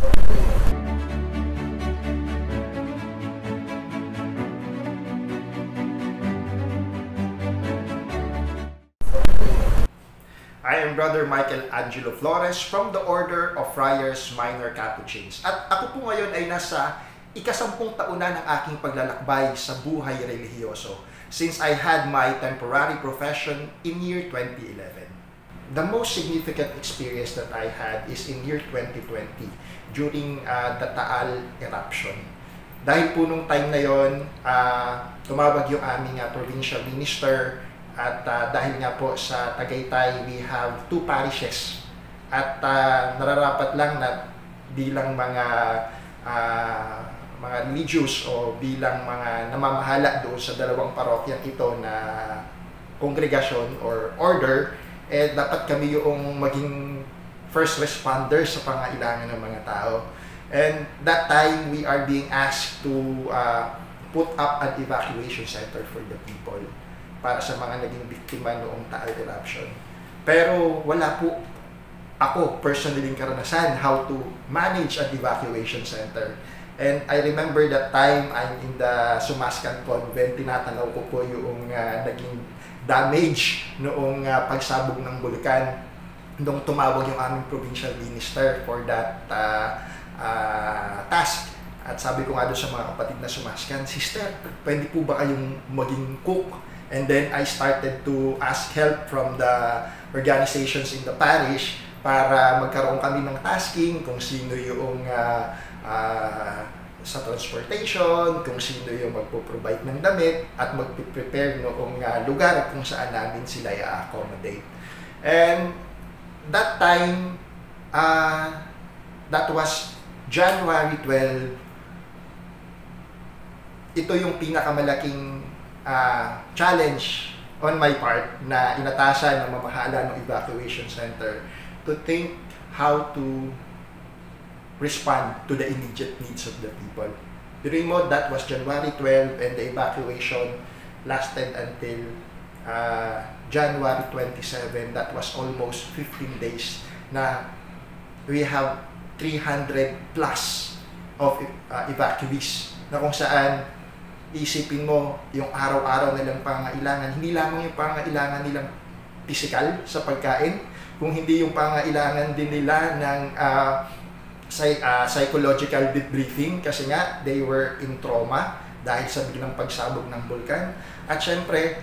I am Brother Michael Angelo Flores from the Order of Friars Minor Capuchins. At ako po ngayon ay nasa ika-10 taon na ng aking paglalakbay sa buhay relihiyoso since I had my temporary profession in year 2011. The most significant experience that I had is in year 2020 during the Taal eruption. Dahil po nung time na yon, tumawag yung aming provincial minister. At dahil nga po sa Tagaytay, we have 2 parishes. At nararapat lang na bilang mga religious o bilang mga namamahala doon sa dalawang parokyang ito na kongregasyon or order, dapat kami yung maging first responder sa pangailangan ng mga tao. And that time, we are being asked to put up an evacuation center for the people para sa mga naging biktima noong Taal eruption. Pero wala po ako personally karanasan how to manage an evacuation center. And I remember that time I'm in the Sumascan Convent, tinatanaw ko po yung naging damage noong pagsabog ng bulkan nung tumawag yung aming provincial minister for that task. At sabi ko nga doon sa mga kapatid na Sumascan, "Sister, pwede po ba kayong maging cook?" And then I started to ask help from the organizations in the parish para magkaroon kami ng tasking kung sino yung sa transportation, kung sino yung magpo-provide ng damit at magpe-prepare noong lugar kung saan namin sila i-accommodate. And that time, that was January 12. Ito yung pinakamalaking challenge on my part na inatasan ng mamahala ng evacuation center to think how to respond to the immediate needs of the people. During mo, that was January 12 and the evacuation lasted until January 27. That was almost 15 days na we have 300 plus of evacuees na kung saan isipin mo yung araw-araw nilang pangailangan, hindi lamang yung pangailangan nilang physical sa pagkain, kung hindi yung pangailangan din nila ng psychological debriefing kasi nga they were in trauma dahil sa biglang pagsabog ng bulkan. At syempre,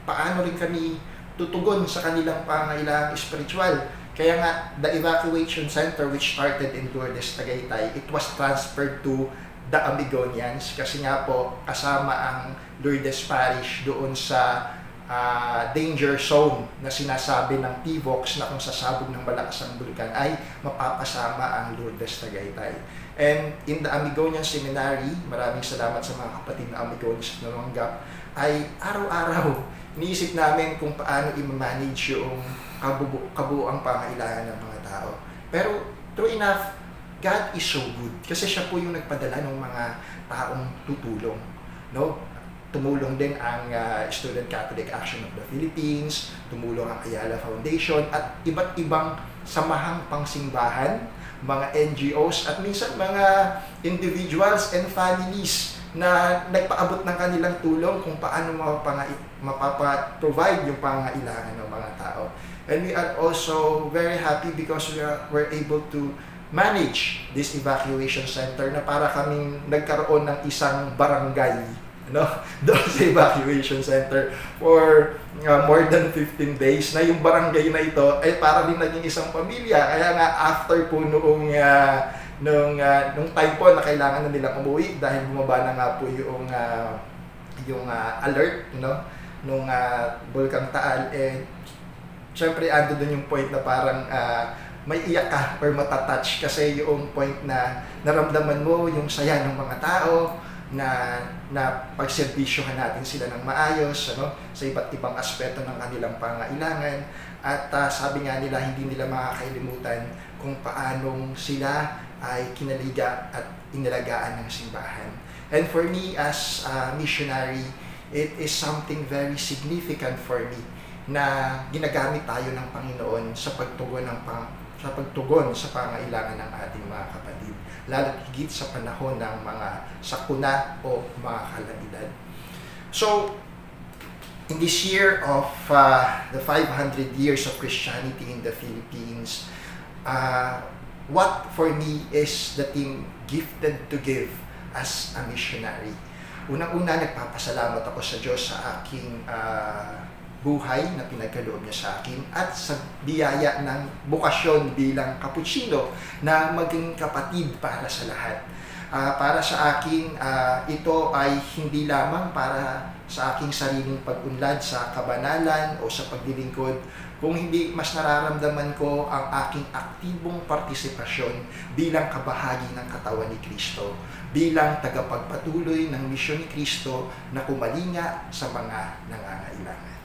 paano rin kami tutugon sa kanilang pangailangan spiritual. Kaya nga, the evacuation center which started in Lourdes, Tagaytay, it was transferred to the Amigonians kasi nga po kasama ang Lourdes Parish doon sa danger zone na sinasabi ng PVOX na kung sasabog ng malakas ang bulkan ay mapapasama ang Lourdes Tagaytay. And in the Amigonian Seminary, maraming salamat sa mga kapatid na Amigonians na tumanggap, ay araw-araw iniisip namin kung paano i-manage yung kabuuang pangailangan ng mga tao. Pero true enough, God is so good kasi siya po yung nagpadala ng mga taong tutulong, no? Tumulong din ang Student Catholic Action of the Philippines, tumulong ang Ayala Foundation at iba't ibang samahang pangsimbahan, mga NGOs at minsan mga individuals and families na nagpaabot ng kanilang tulong kung paano mapapa-provide yung pangailangan ng mga tao. And we are also very happy because we're able to manage this evacuation center na para kaming nagkaroon ng isang barangay, no? Doon sa evacuation center for more than 15 days na yung barangay na ito ay para rin naging isang pamilya. Kaya nga after po nung time po na kailangan na nilang umuwi dahil bumaba na nga po yung alert, no? Nung Bulkang Taal, syempre ando doon yung point na parang may iyak ka or matatouch kasi yung point na naramdaman mo yung saya ng mga tao na pagservisyohan natin sila ng maayos, ano, sa iba't ibang aspeto ng kanilang pangailangan. At sabi nga nila, hindi nila makakailimutan kung paanong sila ay kinaliga at inalagaan ng simbahan. And for me as a missionary, it is something very significant for me na ginagamit tayo ng Panginoon sa pagtugon ng sa pagtugon sa pangailangan ng ating mga kapatid, lalo higit sa panahon ng mga sakuna o mga kalamidad. So, in this year of the 500 years of Christianity in the Philippines, what for me is the thing gifted to give as a missionary. Unang-una, nagpapasalamat ako sa Diyos sa aking buhay na pinagkaloob niya sa akin at sa biyaya ng bukasyon bilang kaputsino na maging kapatid para sa lahat. Para sa akin, ito ay hindi lamang para sa aking sariling pag-unlad sa kabanalan o sa paglilingkod, kung hindi mas nararamdaman ko ang aking aktibong partisipasyon bilang kabahagi ng katawan ni Kristo, bilang tagapagpatuloy ng misyon ni Kristo na kumalinga sa mga nangangailangan.